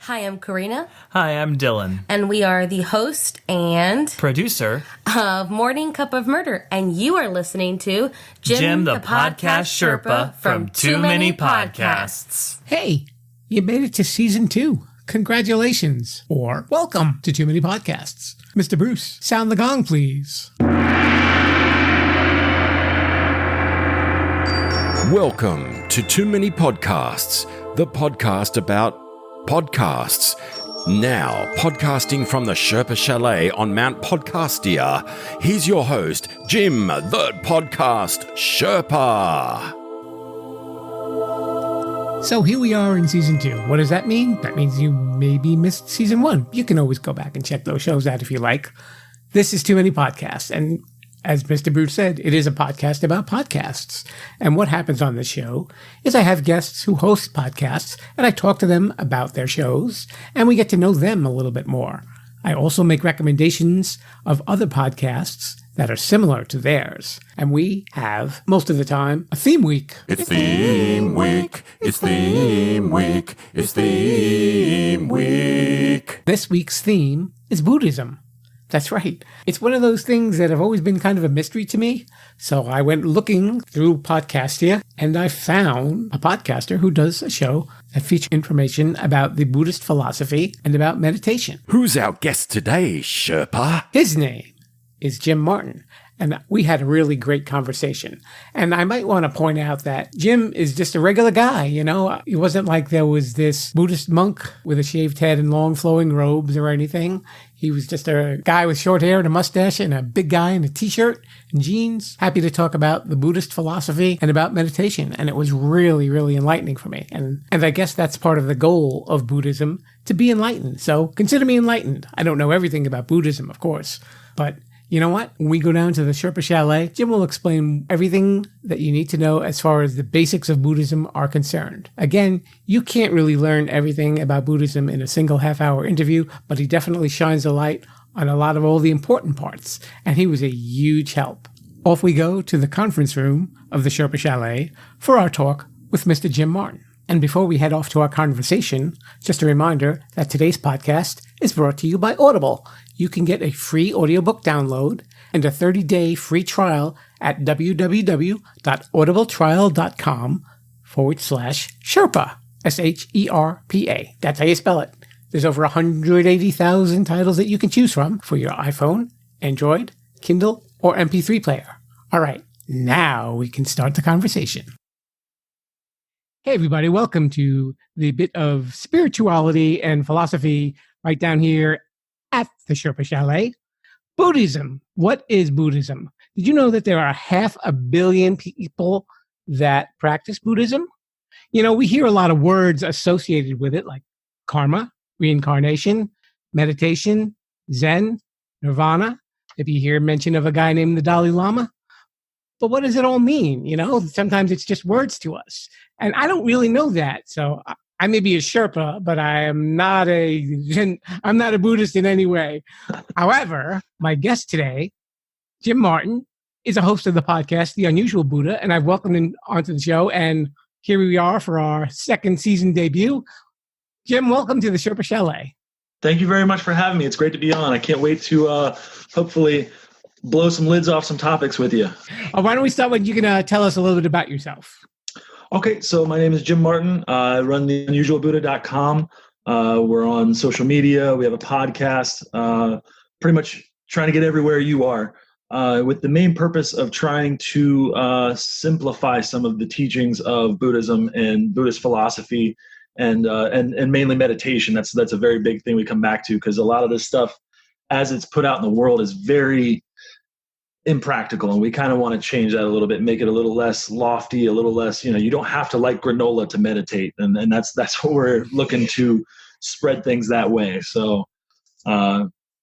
Hi, I'm Karina. Hi, I'm Dylan. And we are the host and producer of Morning Cup of Murder. And you are listening to Jim the Podcast Sherpa from Too Many Podcasts. Hey, you made it to season 2. Congratulations. Or welcome to Too Many Podcasts. Mr. Bruce, sound the gong, please. Welcome to Too Many Podcasts, the podcast about podcasts. Now, podcasting from the Sherpa Chalet on Mount Podcastia, here's your host, Jim, the Podcast Sherpa. So here we are in season 2. What does that mean? That means you maybe missed season 1. You can always go back and check those shows out if you like. This is Too Many Podcasts, and as Mr. Bruce said, it is a podcast about podcasts. And what happens on the show is I have guests who host podcasts, and I talk to them about their shows, and we get to know them a little bit more. I also make recommendations of other podcasts that are similar to theirs. And we have, most of the time, a theme week. It's theme week. It's theme week. It's theme week. This week's theme is Buddhism. That's right. It's one of those things that have always been kind of a mystery to me. So I went looking through Podcastia, and I found a podcaster who does a show that features information about the Buddhist philosophy and about meditation. Who's our guest today, Sherpa? His name is Jim Martin, and we had a really great conversation. And I might want to point out that Jim is just a regular guy, you know? It wasn't like there was this Buddhist monk with a shaved head and long flowing robes or anything. He was just a guy with short hair and a mustache and a big guy in a t-shirt and jeans, happy to talk about the Buddhist philosophy and about meditation. And it was really, really enlightening for me. And I guess that's part of the goal of Buddhism, to be enlightened. So consider me enlightened. I don't know everything about Buddhism, of course, but you know what? When we go down to the Sherpa Chalet, Jim will explain everything that you need to know as far as the basics of Buddhism are concerned. Again, you can't really learn everything about Buddhism in a single half-hour interview, but he definitely shines a light on a lot of all the important parts, and he was a huge help. Off we go to the conference room of the Sherpa Chalet for our talk with Mr. Jim Martin. And before we head off to our conversation, just a reminder that today's podcast is brought to you by Audible. You can get a free audiobook download and a 30-day free trial at www.audibletrial.com/Sherpa, Sherpa. That's how you spell it. There's over 180,000 titles that you can choose from for your iPhone, Android, Kindle, or MP3 player. All right, now we can start the conversation. Hey, everybody. Welcome to the bit of spirituality and philosophy right down here at the Sherpa Chalet. Buddhism. What is Buddhism? Did you know that there are 500 million people that practice Buddhism? You know, we hear a lot of words associated with it, like karma, reincarnation, meditation, Zen, nirvana. Maybe you hear mention of a guy named the Dalai Lama. But what does it all mean? You know, sometimes it's just words to us. And I don't really know that. So I may be a Sherpa, but I'm not a Buddhist in any way. However, my guest today, Jim Martin, is a host of the podcast, The Unusual Buddha, and I've welcomed him onto the show. And here we are for our second season debut. Jim, welcome to the Sherpa Chalet. Thank you very much for having me. It's great to be on. I can't wait to hopefully blow some lids off some topics with you. Why don't we start with you can tell us a little bit about yourself? Okay, so my name is Jim Martin. I run the unusualbuddha.com. We're on social media. We have a podcast, pretty much trying to get everywhere you are, with the main purpose of trying to simplify some of the teachings of Buddhism and Buddhist philosophy and mainly meditation. That's a very big thing we come back to, because a lot of this stuff, as it's put out in the world, is very impractical, and we kind of want to change that a little bit, make it a little less lofty, a little less, you don't have to like granola to meditate, and that's what we're looking to spread things that way. So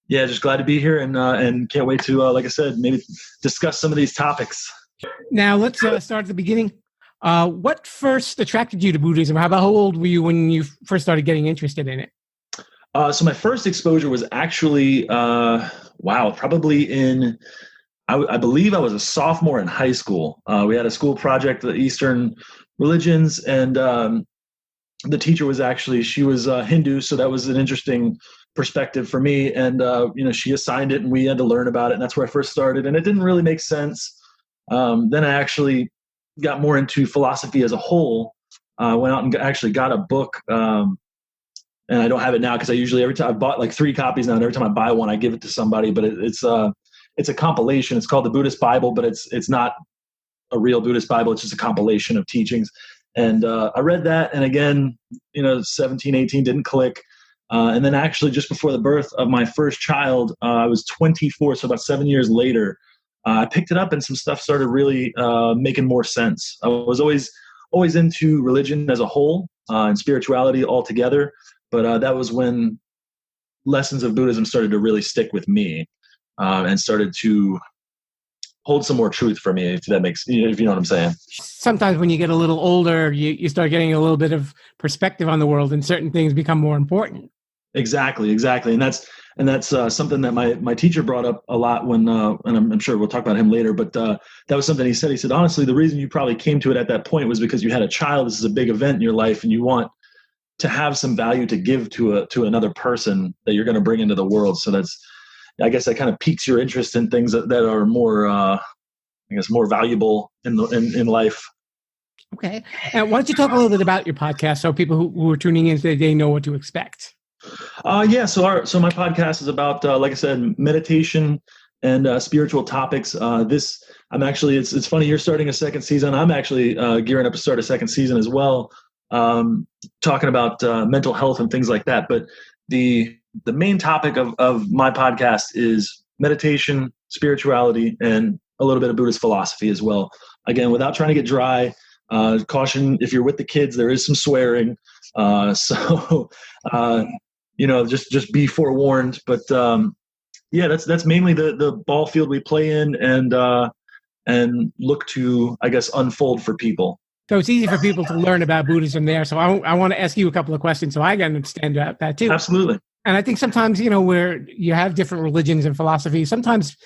just glad to be here, and can't wait to like I said, maybe discuss some of these topics. Now let's start at the beginning. What first attracted you to Buddhism? How old were you when you first started getting interested in it? So my first exposure was actually probably in I believe I was a sophomore in high school. We had a school project, the Eastern religions, and the teacher was she was Hindu, so that was an interesting perspective for me. And she assigned it, and we had to learn about it, and that's where I first started. And it didn't really make sense. Then I actually got more into philosophy as a whole. Went out and actually got a book, and I don't have it now because I usually, every time I bought like 3 copies now, and every time I buy one, I give it to somebody. But it's a compilation. It's called the Buddhist Bible, but it's not a real Buddhist Bible. It's just a compilation of teachings. And I read that, and again, 17, 18 didn't click. And then actually just before the birth of my first child, I was 24, so about 7 years later, I picked it up, and some stuff started really making more sense. I was always into religion as a whole and spirituality altogether, but that was when lessons of Buddhism started to really stick with me and started to hold some more truth for me, if you know what I'm saying. Sometimes when you get a little older, you start getting a little bit of perspective on the world, and certain things become more important. Exactly. And that's something that my teacher brought up a lot when, and I'm sure we'll talk about him later, but that was something he said, honestly, the reason you probably came to it at that point was because you had a child. This is a big event in your life, and you want to have some value to give to another person that you're going to bring into the world. So I guess that kind of piques your interest in things that are more, more valuable in life. Okay. And why don't you talk a little bit about your podcast so people who are tuning in, they know what to expect? So my podcast is about, like I said, meditation and spiritual topics. It's funny, you're starting a second season. I'm actually gearing up to start a second season as well, talking about mental health and things like that. But the main topic of my podcast is meditation, spirituality, and a little bit of Buddhist philosophy as well. Again, without trying to get dry, caution, if you're with the kids, there is some swearing. Just be forewarned. But that's mainly the ball field we play in and look to, I guess, unfold for people. So it's easy for people to learn about Buddhism there. So I want to ask you a couple of questions so I can understand about that too. Absolutely. And I think sometimes, where you have different religions and philosophies, sometimes,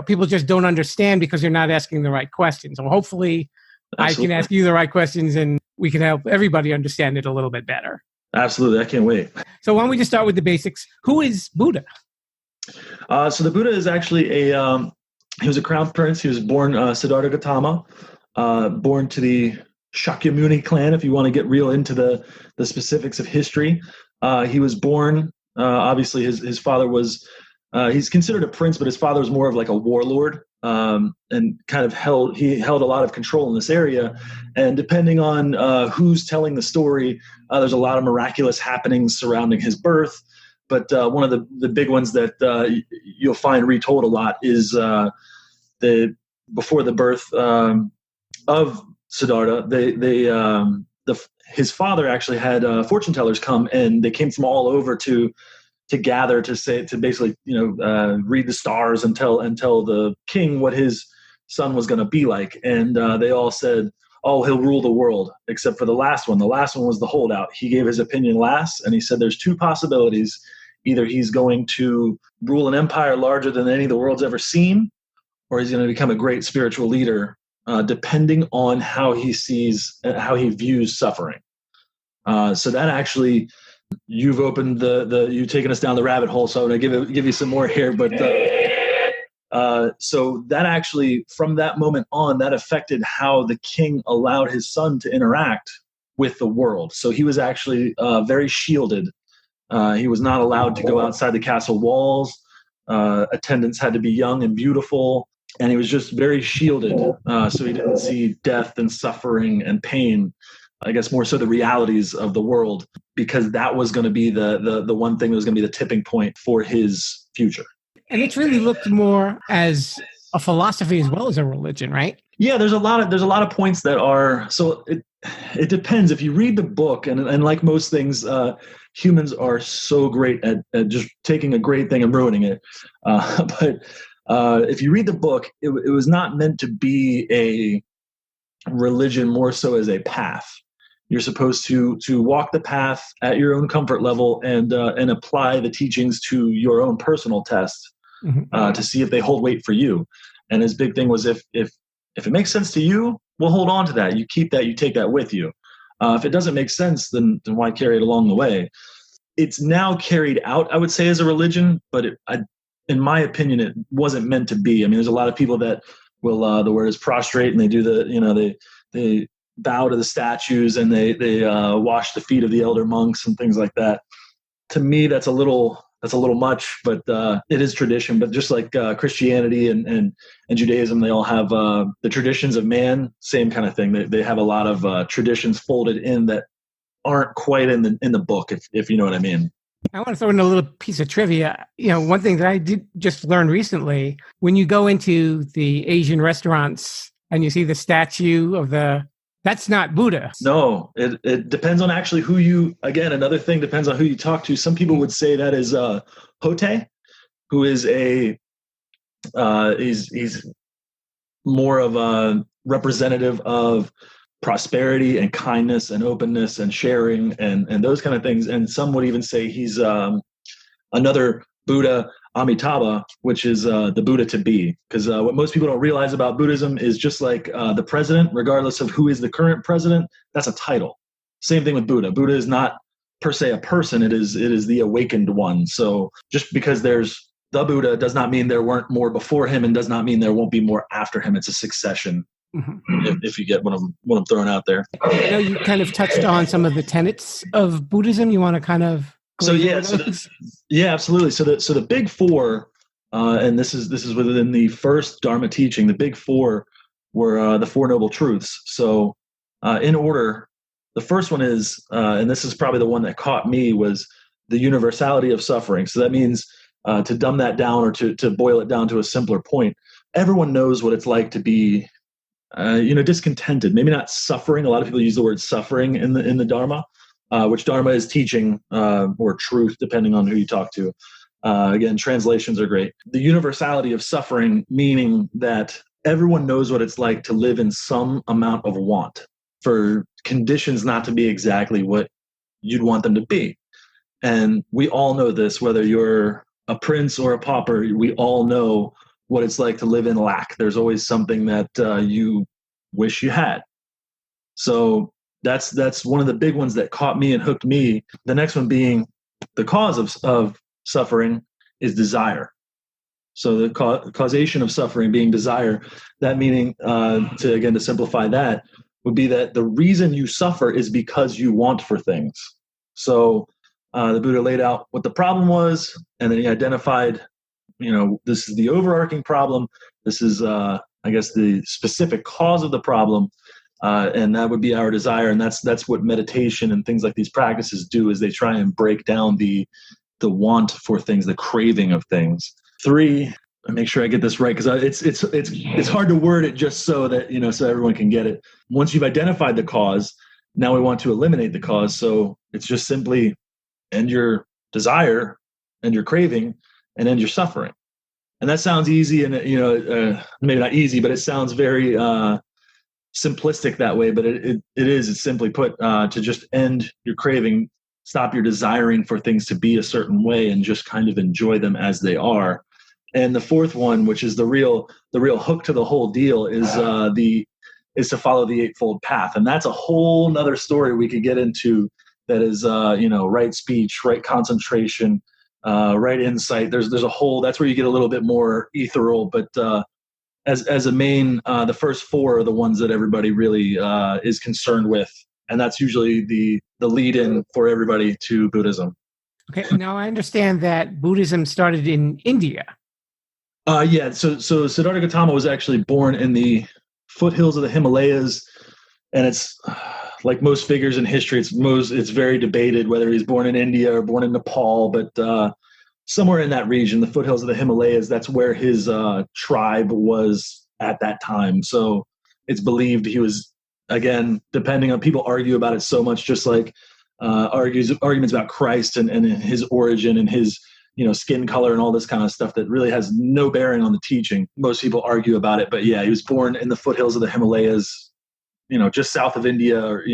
people just don't understand because you're not asking the right questions. So hopefully Absolutely. I can ask you the right questions and we can help everybody understand it a little bit better. Absolutely. I can't wait. So why don't we just start with the basics? Who is Buddha? So the Buddha is actually he was a crown prince. He was born Siddhartha Gautama, born to the Shakyamuni clan, if you want to get real into the specifics of history. He was born, obviously his father was, he's considered a prince, but his father was more of like a warlord, and kind of held a lot of control in this area. And depending on who's telling the story, there's a lot of miraculous happenings surrounding his birth. But one of the big ones that you'll find retold a lot is before the birth of Siddhartha, his father actually had fortune tellers come, and they came from all over to gather to basically read the stars and tell the king what his son was going to be like. And they all said, "Oh, he'll rule the world," except for the last one. The last one was the holdout. He gave his opinion last, and he said there's 2 possibilities. Either he's going to rule an empire larger than any the world's ever seen, or he's going to become a great spiritual leader, depending on how he views suffering. So that actually, you've opened you've taken us down the rabbit hole. So I'm going to give you some more here. But so that actually, from that moment on, that affected how the king allowed his son to interact with the world. So he was actually very shielded. He was not allowed to go outside the castle walls. Attendants had to be young and beautiful. And he was just very shielded, so he didn't see death and suffering and pain, I guess more so the realities of the world, because that was going to be the one thing that was going to be the tipping point for his future. And it's really looked more as a philosophy as well as a religion, right? Yeah, there's a lot of points that are, so it depends. If you read the book, and like most things, humans are so great at just taking a great thing and ruining it. But if you read the book, it was not meant to be a religion, more so as a path. You're supposed to walk the path at your own comfort level and apply the teachings to your own personal test, to see if they hold weight for you. And his big thing was if it makes sense to you, we'll hold on to that. You keep that, you take that with you. If it doesn't make sense, then why carry it along the way? It's now carried out, I would say, as a religion, but in my opinion, it wasn't meant to be. I mean, there's a lot of people that will, the word is prostrate, and they do they bow to the statues, and they wash the feet of the elder monks and things like that. To me, that's a little much, but it is tradition. But just like Christianity and Judaism, they all have the traditions of man, same kind of thing. They have a lot of traditions folded in that aren't quite in the book, if you know what I mean. I want to throw in a little piece of trivia. One thing that I did just learn recently, when you go into the Asian restaurants and you see the statue of that's not Buddha. No, it depends on actually another thing depends on who you talk to. Some people would say that is Hote, who is he's more of a representative of prosperity and kindness and openness and sharing and those kind of things. And some would even say he's another Buddha, Amitabha, which is the Buddha to be. Because what most people don't realize about Buddhism is just like the president, regardless of who is the current president, that's a title. Same thing with Buddha. Buddha is not per se a person. It is the awakened one. So just because there's the Buddha does not mean there weren't more before him, and does not mean there won't be more after him. It's a succession. Mm-hmm. If you get what I'm throwing out there. I know you kind of touched on some of the tenets of Buddhism. You want to kind of absolutely. So the big four, and this is within the first Dharma teaching. The big four were the Four Noble Truths. So in order, the first one is, and this is probably the one that caught me, was the universality of suffering. So that means to dumb that down, or to boil it down to a simpler point. Everyone knows what it's like to be discontented, maybe not suffering. A lot of people use the word suffering in the Dharma, which Dharma is teaching, or truth, depending on who you talk to. Again, translations are great. The universality of suffering, meaning that everyone knows what it's like to live in some amount of want, for conditions not to be exactly what you'd want them to be. And we all know this, whether you're a prince or a pauper, we all know what it's like to live in lack. There's always something that you wish you had. So that's one of the big ones that caught me and hooked me. The next one being the cause of suffering is desire. So the causation of suffering being desire, that meaning, to simplify that, would be that the reason you suffer is because you want for things. So the Buddha laid out what the problem was, and then he identified, this is the overarching problem. This is, the specific cause of the problem. And that would be our desire. And that's what meditation and things like these practices do, is they try and break down the want for things, the craving of things. 3, I make sure I get this right, because it's hard to word it just so that, so everyone can get it. Once you've identified the cause, now we want to eliminate the cause. So it's just simply end your desire, end your craving, and end your suffering. And that sounds easy, and maybe not easy, but it sounds very simplistic that way. But it is. It's simply put, to just end your craving, stop your desiring for things to be a certain way, and just kind of enjoy them as they are. And the 4th one, which is the real hook to the whole deal, is to follow the Eightfold Path, and that's a whole nother story we could get into. That is, right speech, right concentration, right insight. There's a whole. That's where you get a little bit more ethereal. But as a main, the first 4 are the ones that everybody really is concerned with, and that's usually the lead-in for everybody to Buddhism. Okay, now I understand that Buddhism started in India. Yeah. So Siddhartha Gautama was actually born in the foothills of the Himalayas, and it's. Like most figures in history, it's very debated whether he's born in India or born in Nepal, but somewhere in that region, the foothills of the Himalayas, that's where his tribe was at that time. So it's believed he was, again, depending on, people argue about it so much, just like arguments about Christ and his origin and his skin color and all this kind of stuff that really has no bearing on the teaching. Most people argue about it, but yeah, he was born in the foothills of the Himalayas, just south of India, or,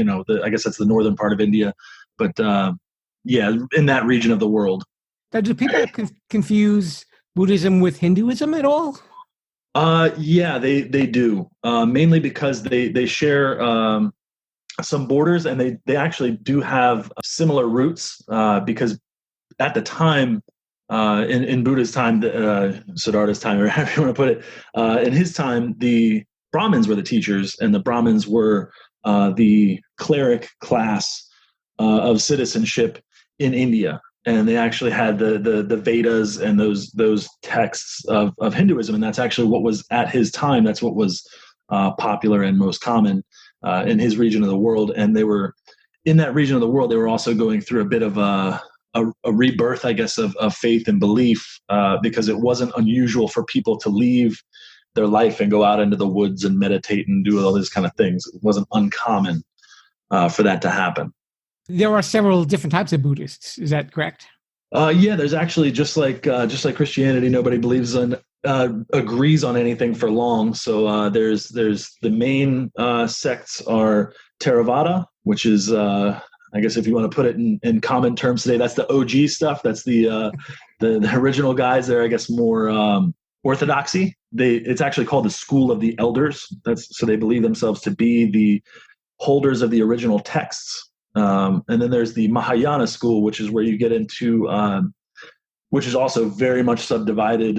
I guess that's the northern part of India. But in that region of the world. Now, do people confuse Buddhism with Hinduism at all? Yeah, they do. Mainly because they share a some borders, and they actually do have similar roots because at the time, in Buddha's time, Siddhartha's time, or however you want to put it, in his time, the Brahmins were the teachers, and the Brahmins were the cleric class of citizenship in India. And they actually had the Vedas and those texts of Hinduism, and that's actually what was at his time. That's what was popular and most common in his region of the world. And they were in that region of the world. They were also going through a bit of a rebirth, I guess, of faith and belief, because it wasn't unusual for people to leave their life and go out into the woods and meditate and do all these kind of things. It wasn't uncommon for that to happen. There are several different types of Buddhists. Is that correct? Yeah, there's actually just like Christianity, nobody believes on agrees on anything for long. So there's the main sects are Theravada, which is I guess if you want to put it in common terms today, that's the OG stuff. That's the original guys. They're, I guess, more orthodoxy. It's actually called the School of the Elders. So they believe themselves to be the holders of the original texts. And then there's the Mahayana school, which is where you get into, which is also very much subdivided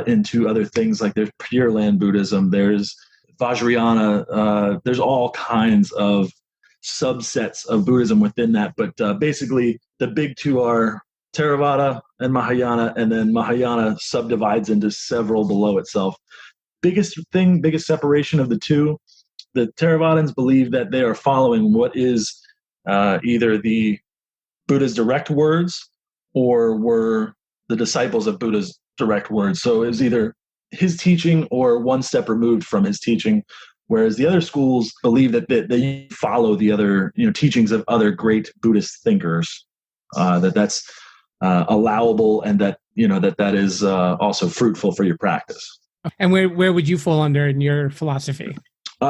into other things. Like there's Pure Land Buddhism, there's Vajrayana, there's all kinds of subsets of Buddhism within that. But basically, the big two are Theravada and Mahayana, and then Mahayana subdivides into several below itself. Biggest separation of the two, the Theravadins believe that they are following what is either the Buddha's direct words or were the disciples of Buddha's direct words. So it was either his teaching or one step removed from his teaching, whereas the other schools believe that they follow the other teachings of other great Buddhist thinkers, that's allowable, and that that is also fruitful for your practice. And where would you fall under in your philosophy?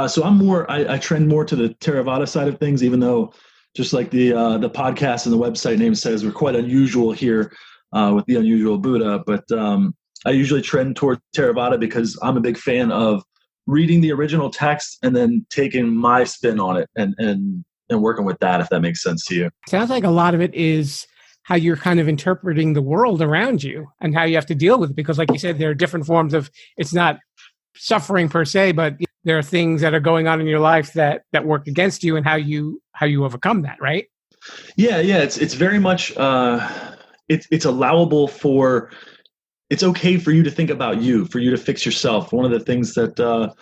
So I trend more to the Theravada side of things, even though just like the podcast and the website name says, we're quite unusual here with the Unusual Buddha. But I usually trend toward Theravada because I'm a big fan of reading the original text and then taking my spin on it and working with that, if that makes sense to you. Sounds like a lot of it is how you're kind of interpreting the world around you and how you have to deal with it. Because like you said, there are different forms of, it's not suffering per se, but there are things that are going on in your life that work against you, and how you overcome that, right? Yeah. It's very much it's allowable for. It's okay for you to think about you, for you to fix yourself. One of the things that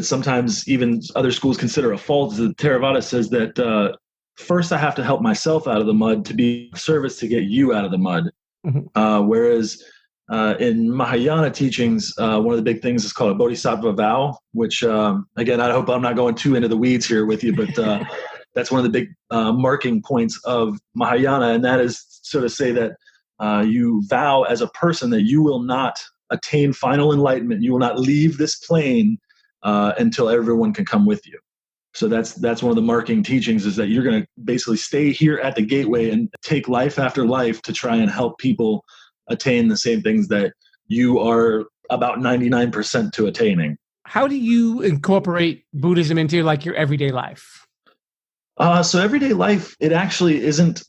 sometimes even other schools consider a fault is that Theravada says that first I have to help myself out of the mud to be of service to get you out of the mud. Mm-hmm. Whereas in Mahayana teachings, one of the big things is called a bodhisattva vow, which, again, I hope I'm not going too into the weeds here with you, but that's one of the big marking points of Mahayana. And that is so to say that you vow as a person that you will not attain final enlightenment. You will not leave this plane until everyone can come with you. So that's one of the marking teachings, is that you're going to basically stay here at the gateway and take life after life to try and help people attain the same things that you are about 99% to attaining. How do you incorporate Buddhism into like your everyday life? So everyday life, it actually isn't.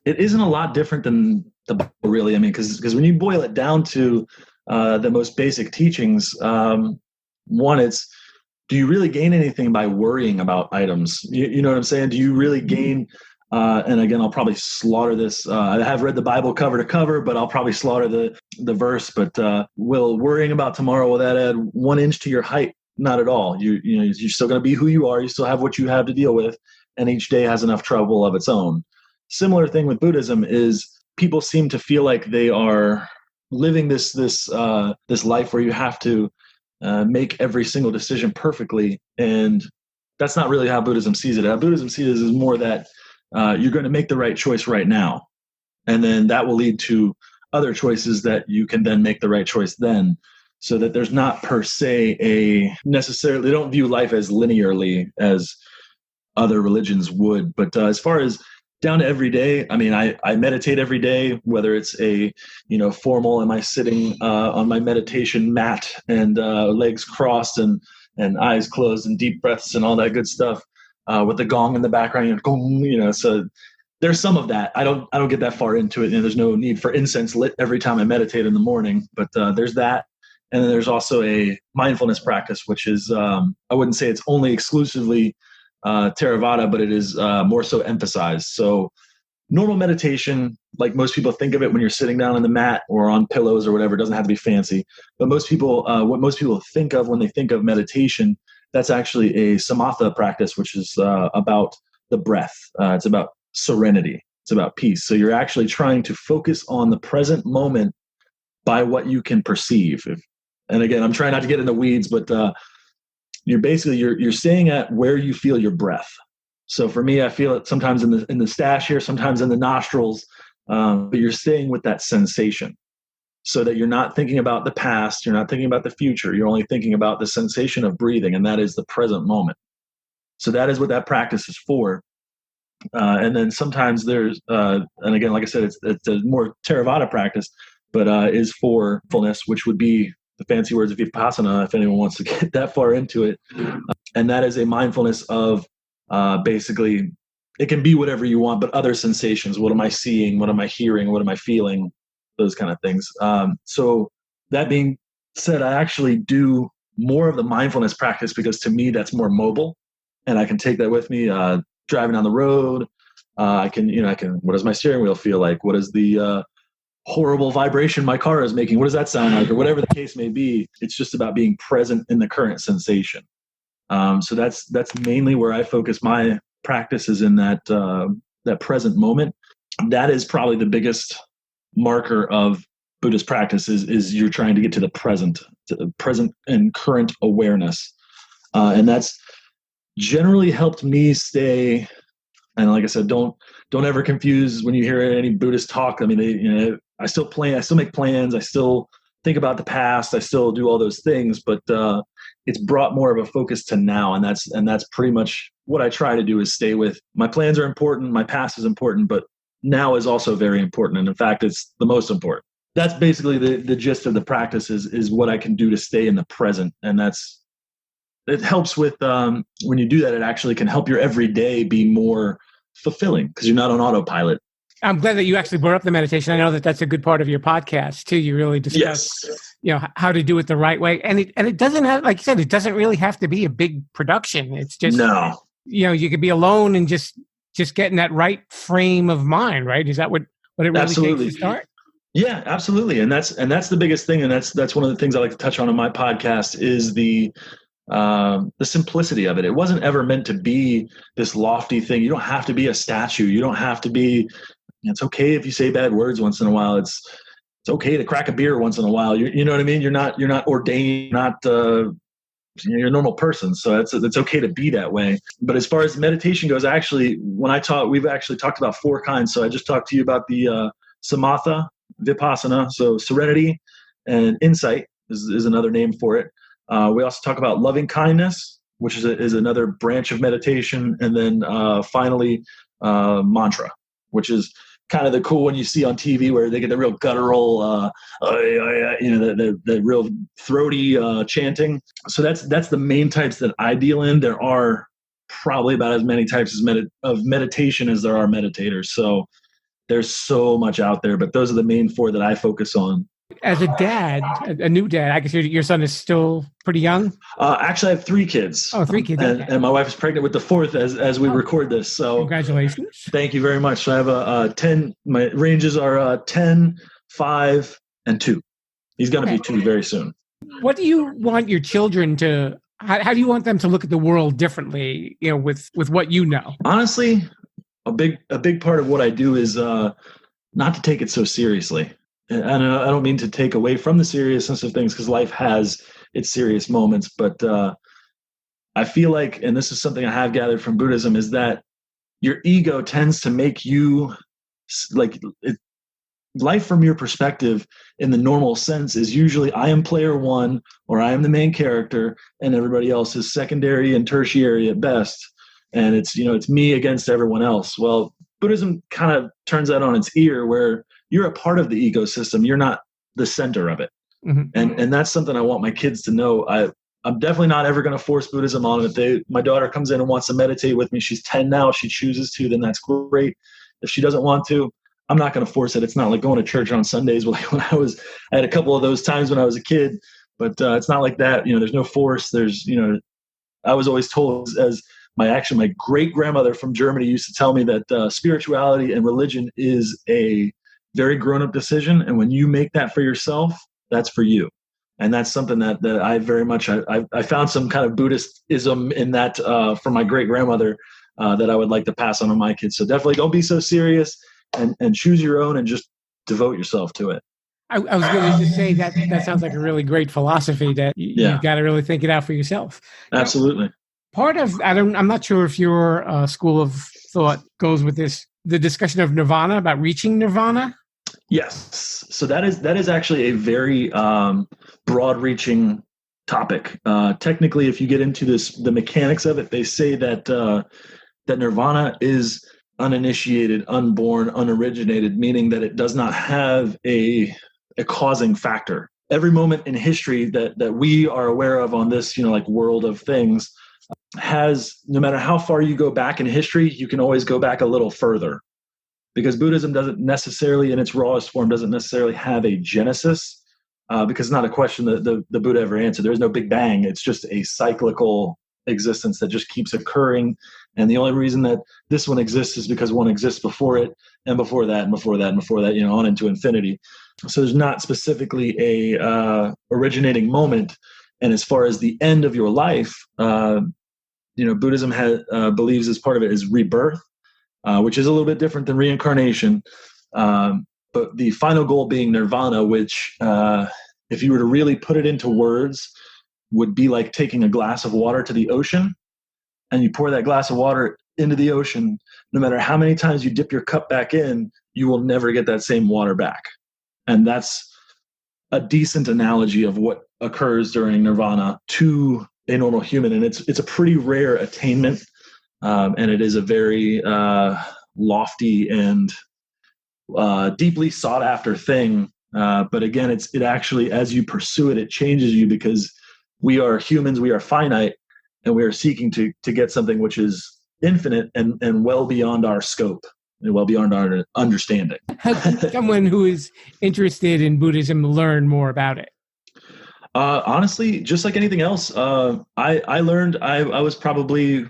It isn't a lot different than the Bible, really. I mean, because when you boil it down to the most basic teachings, one, it's, do you really gain anything by worrying about items? You know what I'm saying? Do you really gain? And again, I'll probably slaughter this. I have read the Bible cover to cover, but I'll probably slaughter the verse. But will worrying about tomorrow, will that add 1 inch to your height? Not at all. You're still going to be who you are. You still have what you have to deal with, and each day has enough trouble of its own. Similar thing with Buddhism is people seem to feel like they are living this life where you have to make every single decision perfectly, and that's not really how Buddhism sees it. How Buddhism sees it is more that you're going to make the right choice right now, and then that will lead to other choices that you can then make the right choice then, so that there's not per se they don't view life as linearly as other religions would. But as far as down to every day, I mean, I meditate every day, whether it's a, formal, am I sitting on my meditation mat and legs crossed and eyes closed and deep breaths and all that good stuff. with the gong in the background, gong, so there's some of that. I don't get that far into it. There's no need for incense lit every time I meditate in the morning, but there's that. And then there's also a mindfulness practice, which is, I wouldn't say it's only exclusively Theravada, but it is more so emphasized. So normal meditation, like most people think of it when you're sitting down on the mat or on pillows or whatever, it doesn't have to be fancy. But most people, what most people think of when they think of meditation, that's actually a samatha practice, which is about the breath. It's about serenity. It's about peace. So you're actually trying to focus on the present moment by what you can perceive. And again, I'm trying not to get in the weeds, but you're staying at where you feel your breath. So for me, I feel it sometimes in the stash here, sometimes in the nostrils, but you're staying with that sensation so that you're not thinking about the past, you're not thinking about the future, you're only thinking about the sensation of breathing, and that is the present moment. So that is what that practice is for. And then sometimes there's, and again, like I said, it's a more Theravada practice, but is for fullness, which would be the fancy words of Vipassana, if anyone wants to get that far into it. And that is a mindfulness of basically, it can be whatever you want, but other sensations. What am I seeing? What am I hearing? What am I feeling? Those kind of things. So that being said, I actually do more of the mindfulness practice because to me, that's more mobile and I can take that with me driving down the road. I can, what does my steering wheel feel like? What is the horrible vibration my car is making? What does that sound like? Or whatever the case may be. It's just about being present in the current sensation. So that's mainly where I focus my practices in that present moment. That is probably the biggest marker of Buddhist practice is you're trying to get to the present and current awareness. And that's generally helped me stay. And like I said, don't ever confuse when you hear any Buddhist talk. I mean, I still make plans. I still think about the past. I still do all those things, but it's brought more of a focus to now. And that's pretty much what I try to do is stay with. My plans are important. My past is important, but now is also very important. And in fact, it's the most important. That's basically the gist of the practice is what I can do to stay in the present. And it helps with, when you do that, it actually can help your everyday be more fulfilling because you're not on autopilot. I'm glad that you actually brought up the meditation. I know that that's a good part of your podcast too. You really discuss, how to do it the right way. And it doesn't have, like you said, it doesn't really have to be a big production. It's just, you could be alone and just getting that right frame of mind, right? Is that what it really takes to start? Yeah, absolutely. And that's the biggest thing. And that's one of the things I like to touch on in my podcast is the simplicity of it. It wasn't ever meant to be this lofty thing. You don't have to be a statue. You don't have to be, it's okay if you say bad words once in a while. It's okay to crack a beer once in a while. You know what I mean? You're not ordained, you're a normal person. So it's okay to be that way. But as far as meditation goes, we've actually talked about 4 kinds. So I just talked to you about the samatha, vipassana. So serenity and insight is another name for it. We also talk about loving kindness, which is another branch of meditation. And then finally, mantra, which is kind of the cool one you see on TV where they get the real guttural, the real throaty chanting. So that's the main types that I deal in. There are probably about as many types of meditation as there are meditators. So there's so much out there, but those are the main 4 that I focus on. As a dad, a new dad, I guess your son is still pretty young? Actually, I have 3 kids. Oh, 3 kids. And my wife is pregnant with the 4th as we record this. So congratulations. Thank you very much. So I have 10. My ranges are 10, 5, and 2. He's going to be 2 very soon. What do you want your children to, how do you want them to look at the world differently, with what you know? Honestly, a big part of what I do is not to take it so seriously. And I don't mean to take away from the seriousness of things because life has its serious moments, but I feel like, and this is something I have gathered from Buddhism, is that your ego tends to make you life from your perspective in the normal sense is usually I am player 1 or I am the main character and everybody else is secondary and tertiary at best. And it's me against everyone else. Well, Buddhism kind of turns that on its ear where you're a part of the ecosystem. You're not the center of it. Mm-hmm. And that's something I want my kids to know. I'm definitely not ever going to force Buddhism on them. If my daughter comes in and wants to meditate with me, she's 10 now. If she chooses to, then that's great. If she doesn't want to, I'm not going to force it. It's not like going to church on Sundays. Like when I had a couple of those times when I was a kid, but it's not like that. There's no force. I was always told as my great grandmother from Germany used to tell me that spirituality and religion is a very grown up decision. And when you make that for yourself, that's for you. And that's something that I very much, I found some kind of Buddhism in that from my great grandmother that I would like to pass on to my kids. So definitely don't be so serious and choose your own and just devote yourself to it. I was going to just say that sounds like a really great philosophy that you've got to really think it out for yourself. Absolutely. Part of, I'm not sure if your school of thought goes with this, the discussion of nirvana, about reaching nirvana. Yes. So that is actually a very broad-reaching topic. Technically, if you get into the mechanics of it, they say that that nirvana is uninitiated, unborn, unoriginated, meaning that it does not have a causing factor. Every moment in history that we are aware of on this, like world of things, has, no matter how far you go back in history, you can always go back a little further. Because Buddhism doesn't necessarily, in its rawest form, doesn't necessarily have a genesis, because it's not a question that the Buddha ever answered. There is no Big Bang. It's just a cyclical existence that just keeps occurring. And the only reason that this one exists is because one exists before it, and before that, and before that, and before that, on into infinity. So there's not specifically a originating moment. And as far as the end of your life, Buddhism believes as part of it is rebirth. Which is a little bit different than reincarnation. But the final goal being nirvana, which if you were to really put it into words, would be like taking a glass of water to the ocean, and you pour that glass of water into the ocean. No matter how many times you dip your cup back in, you will never get that same water back. And that's a decent analogy of what occurs during nirvana to a normal human. And it's a pretty rare attainment. And it is a very lofty and deeply sought after thing. But again, it actually, as you pursue it, it changes you, because we are humans, we are finite, and we are seeking to get something which is infinite and well beyond our scope and well beyond our understanding. How can someone who is interested in Buddhism learn more about it? Honestly, just like anything else, I learned I was probably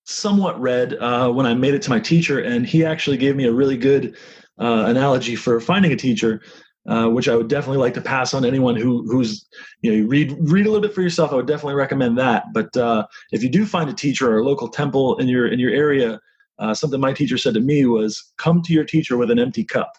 somewhat read when I made it to my teacher, and he actually gave me a really good analogy for finding a teacher, which I would definitely like to pass on to anyone who's you read a little bit for yourself. I would definitely recommend that. But if you do find a teacher or a local temple in your area, something my teacher said to me was, come to your teacher with an empty cup.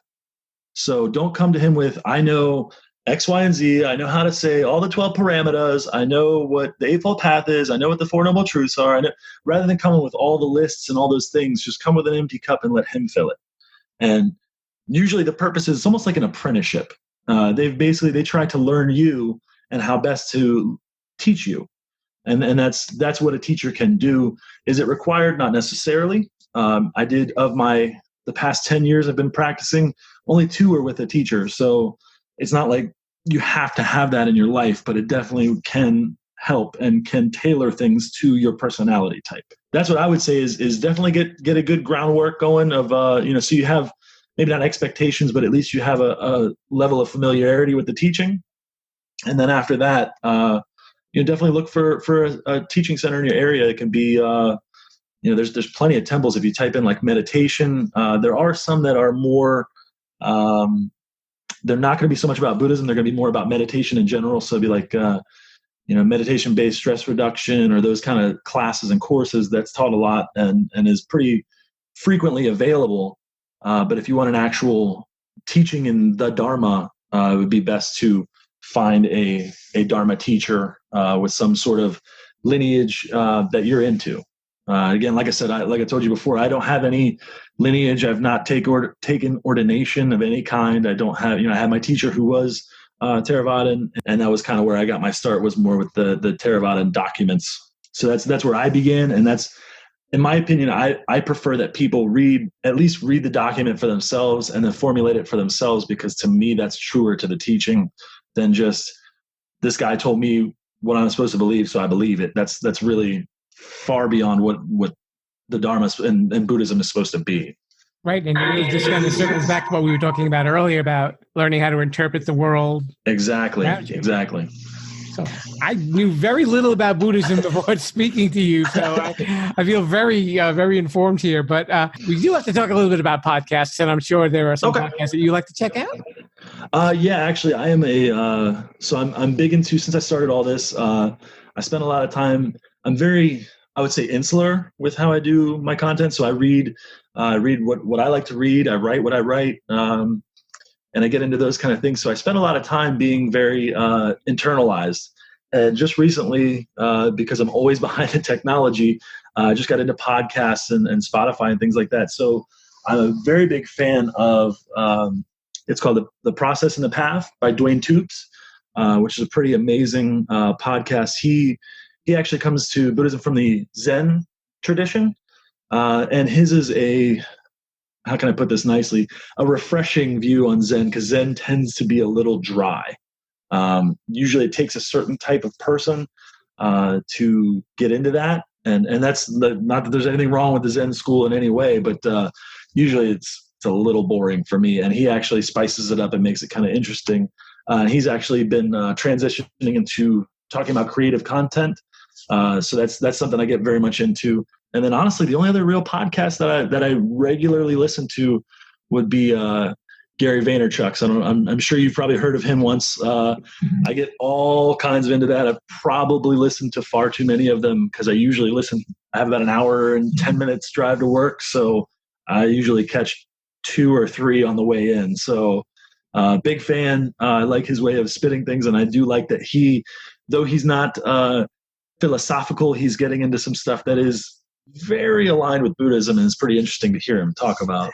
So don't come to him with, I know X, Y, and Z. I know how to say all the 12 parameters. I know what the Eightfold Path is. I know what the Four Noble Truths are. Rather than coming with all the lists and all those things, just come with an empty cup and let him fill it. And usually the purpose is almost like an apprenticeship. They try to learn you and how best to teach you. And that's what a teacher can do. Is it required? Not necessarily. I did, of the past 10 years I've been practicing, only 2 are with a teacher. So it's not like you have to have that in your life, but it definitely can help and can tailor things to your personality type. That's what I would say is definitely get a good groundwork going of, so you have maybe not expectations, but at least you have a level of familiarity with the teaching. And then after that, definitely look for a teaching center in your area. It can be, there's plenty of temples. If you type in like meditation, there are some that are more, they're not going to be so much about Buddhism. They're going to be more about meditation in general. So it'd be like, meditation-based stress reduction, or those kind of classes and courses that's taught a lot and is pretty frequently available. But if you want an actual teaching in the Dharma, it would be best to find a Dharma teacher with some sort of lineage that you're into. Again, like I said, like I told you before, I don't have any lineage. I've not taken ordination of any kind. I don't have, I had my teacher who was Theravadan, and that was kind of where I got my start, was more with the Theravadan documents. So that's where I began. And that's, in my opinion, I prefer that people at least read the document for themselves and then formulate it for themselves, because to me, that's truer to the teaching than just, this guy told me what I'm supposed to believe, so I believe it. That's really far beyond what the Dharma and Buddhism is supposed to be. Right. And it really just kind of circles back to what we were talking about earlier about learning how to interpret the world. Exactly. So I knew very little about Buddhism before speaking to you. So I feel very informed here. But we do have to talk a little bit about podcasts. And I'm sure there are some podcasts that you like to check out. Yeah, actually, I am so I'm big into, since I started all this, I spend a lot of time, I'm very, I would say, insular with how I do my content. So I read what I like to read. I write what I write. And I get into those kind of things. So I spend a lot of time being very internalized. And just recently, because I'm always behind the technology, I just got into podcasts and Spotify and things like that. So I'm a very big fan of, it's called The Process and the Path by Dwayne Toops, which is a pretty amazing podcast. He actually comes to Buddhism from the Zen tradition. And his is how can I put this nicely, a refreshing view on Zen, because Zen tends to be a little dry. Usually it takes a certain type of person to get into that. And that's not that there's anything wrong with the Zen school in any way, but usually it's a little boring for me. And he actually spices it up and makes it kind of interesting. He's actually been transitioning into talking about creative content. So that's something I get very much into. And then honestly, the only other real podcast that I regularly listen to would be Gary Vaynerchuk's. I'm sure you've probably heard of him once. I get all kinds of into that. I've probably listened to far too many of them because I usually listen. I have about an hour and 10 minutes drive to work, so I usually catch 2 or 3 on the way in. So big fan. I like his way of spitting things, and I do like that though he's not philosophical, he's getting into some stuff that is very aligned with Buddhism, and it's pretty interesting to hear him talk about.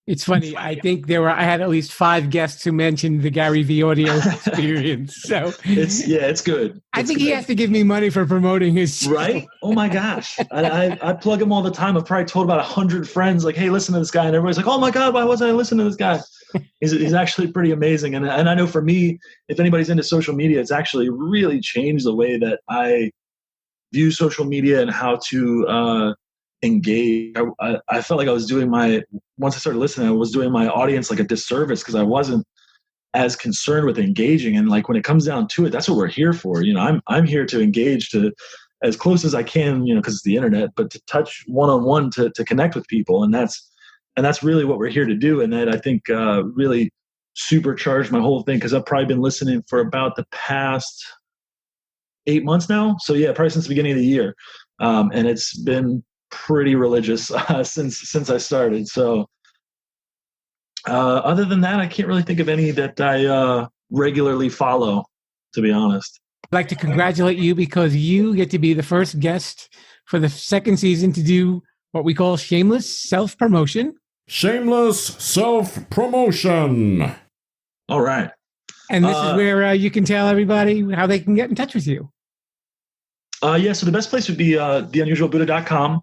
It's funny. I think I had at least 5 guests who mentioned the Gary V audio experience. So it's good. I think he has to give me money for promoting his show. Right? Oh my gosh. I plug him all the time. I've probably told about 100 friends, like, hey, listen to this guy. And everybody's like, oh my God, why wasn't I listening to this guy? He's actually pretty amazing. And I know for me, if anybody's into social media, it's actually really changed the way that I view social media and how to engage. I felt like I was doing once I started listening, I was doing my audience like a disservice because I wasn't as concerned with engaging. And like when it comes down to it, that's what we're here for. I'm here to engage to as close as I can, because it's the internet, but to touch one-on-one to connect with people. And that's really what we're here to do. And that I think really supercharged my whole thing, because I've probably been listening for about the past 8 months now. So yeah, probably since the beginning of the year. And it's been pretty religious since I started. So other than that, I can't really think of any that I regularly follow, to be honest. I'd like to congratulate you because you get to be the first guest for the 2nd season to do what we call shameless self-promotion. Shameless self-promotion. All right. And this is where you can tell everybody how they can get in touch with you. So the best place would be theunusualbuddha.com.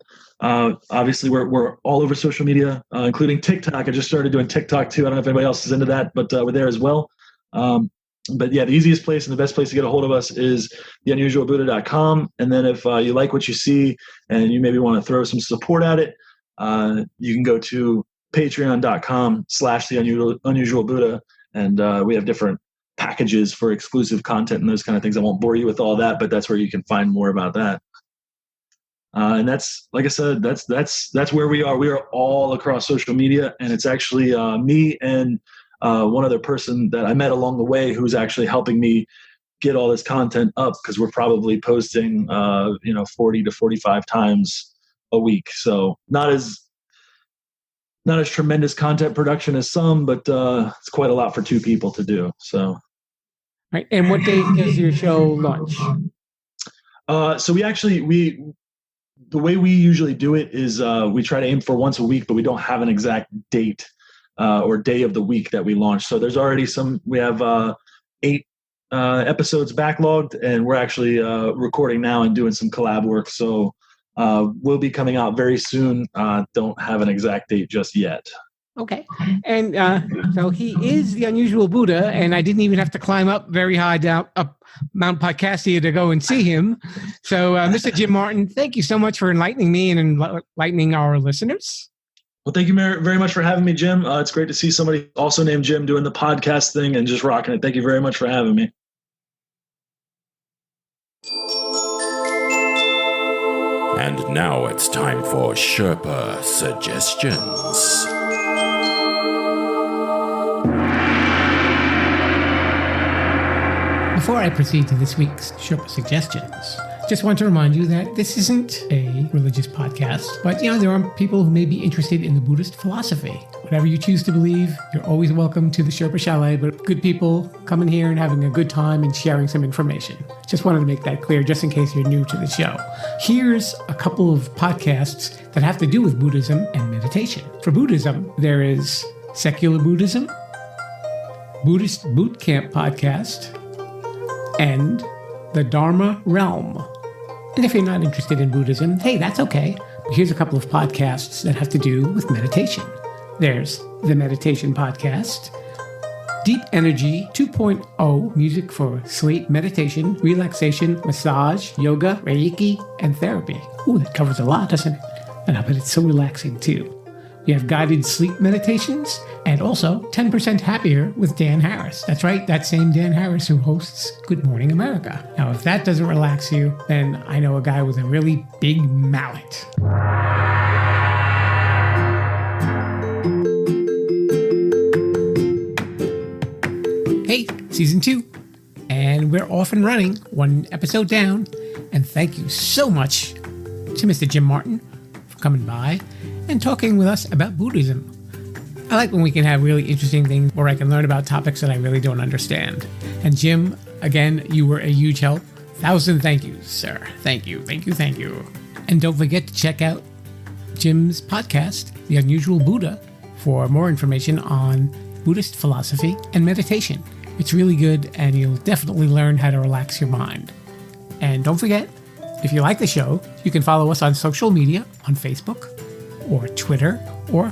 Obviously, we're all over social media, including TikTok. I just started doing TikTok too. I don't know if anybody else is into that, but we're there as well. But yeah, the easiest place and the best place to get a hold of us is theunusualbuddha.com. And then if you like what you see and you maybe want to throw some support at it, you can go to patreon.com/theunusualbuddha. And we have different packages for exclusive content and those kind of things. I won't bore you with all that, but that's where you can find more about that. And that's, like I said, that's where we are. We are all across social media, and it's actually me and one other person that I met along the way who's actually helping me get all this content up, because we're probably posting 40 to 45 times a week. So not as tremendous content production as some, but it's quite a lot for 2 people to do. So, right. And what day does your show launch? So the way we usually do it is we try to aim for once a week, but we don't have an exact date or day of the week that we launch. So there's already we have 8 episodes backlogged, and we're actually recording now and doing some collab work. So we'll be coming out very soon. Don't have an exact date just yet. Okay. And so he is the unusual Buddha, and I didn't even have to climb up very high down up Mount Podcastia to go and see him. So, Mr. Jim Martin, thank you so much for enlightening me and enlightening our listeners. Well, thank you very much for having me, Jim. It's great to see somebody also named Jim doing the podcast thing and just rocking it. Thank you very much for having me. And now it's time for Sherpa Suggestions. Before I proceed to this week's Sherpa Suggestions, just want to remind you that this isn't a religious podcast, but there are people who may be interested in the Buddhist philosophy. Whatever you choose to believe, you're always welcome to the Sherpa Chalet, but good people coming here and having a good time and sharing some information. Just wanted to make that clear just in case you're new to the show. Here's a couple of podcasts that have to do with Buddhism and meditation. For Buddhism, there is Secular Buddhism, Buddhist Bootcamp podcast, and the Dharma Realm. And if you're not interested in Buddhism, hey, that's okay. But here's a couple of podcasts that have to do with meditation. There's the Meditation Podcast, Deep Energy 2.0, music for sleep, meditation, relaxation, massage, yoga, Reiki, and therapy. Ooh, that covers a lot, doesn't it? And I bet it's so relaxing too. You have guided sleep meditations and also 10% Happier with Dan Harris. That's right, that same Dan Harris who hosts Good Morning America. Now, if that doesn't relax you, then I know a guy with a really big mallet. Hey, season 2. And we're off and running, one episode down. And thank you so much to Mr. Jim Martin for coming by and talking with us about Buddhism. I like when we can have really interesting things where I can learn about topics that I really don't understand. And Jim, again, you were a huge help. 1,000 thank yous, sir. Thank you, thank you, thank you. And don't forget to check out Jim's podcast, The Unusual Buddha, for more information on Buddhist philosophy and meditation. It's really good, and you'll definitely learn how to relax your mind. And don't forget, if you like the show, you can follow us on social media on Facebook, or Twitter, or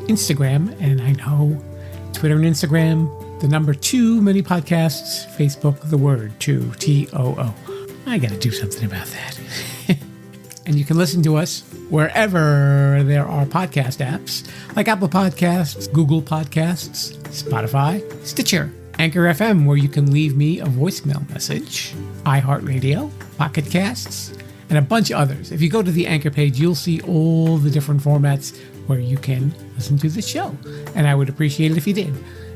Instagram. And I know Twitter and Instagram, the number 2 mini podcasts, Facebook, the word 2, TOO. I got to do something about that. And you can listen to us wherever there are podcast apps, like Apple Podcasts, Google Podcasts, Spotify, Stitcher, Anchor FM, where you can leave me a voicemail message, iHeartRadio, Pocket Casts, and a bunch of others. If you go to the Anchor page, you'll see all the different formats where you can listen to the show. And I would appreciate it if you did.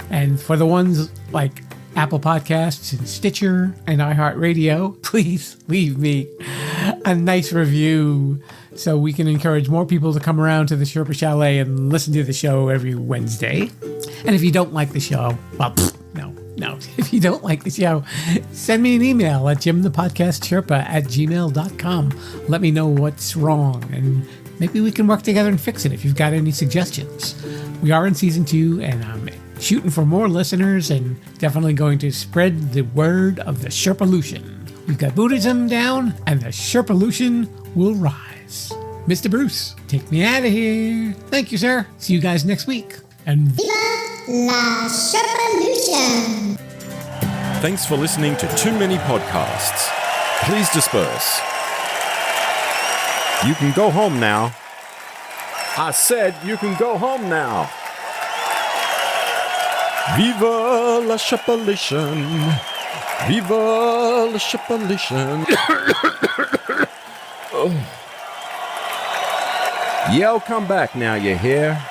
And for the ones like Apple Podcasts and Stitcher and iHeartRadio, please leave me a nice review so we can encourage more people to come around to the Sherpa Chalet and listen to the show every Wednesday. And if you don't like the show, well, no. If you don't like the show, send me an email at jimthepodcastsherpa@gmail.com. Let me know what's wrong, and maybe we can work together and fix it if you've got any suggestions. We are in season 2, and I'm shooting for more listeners and definitely going to spread the word of the Sherpalution. We've got Buddhism down, and the Sherpalution will rise. Mr. Bruce, take me out of here. Thank you, sir. See you guys next week. And Viva la Sherpalution! Thanks for listening to Too Many Podcasts. Please disperse. You can go home now. I said you can go home now. Viva la Sherpalution. Viva la Sherpalution. Oh. Yeah, I'll come back now, you hear?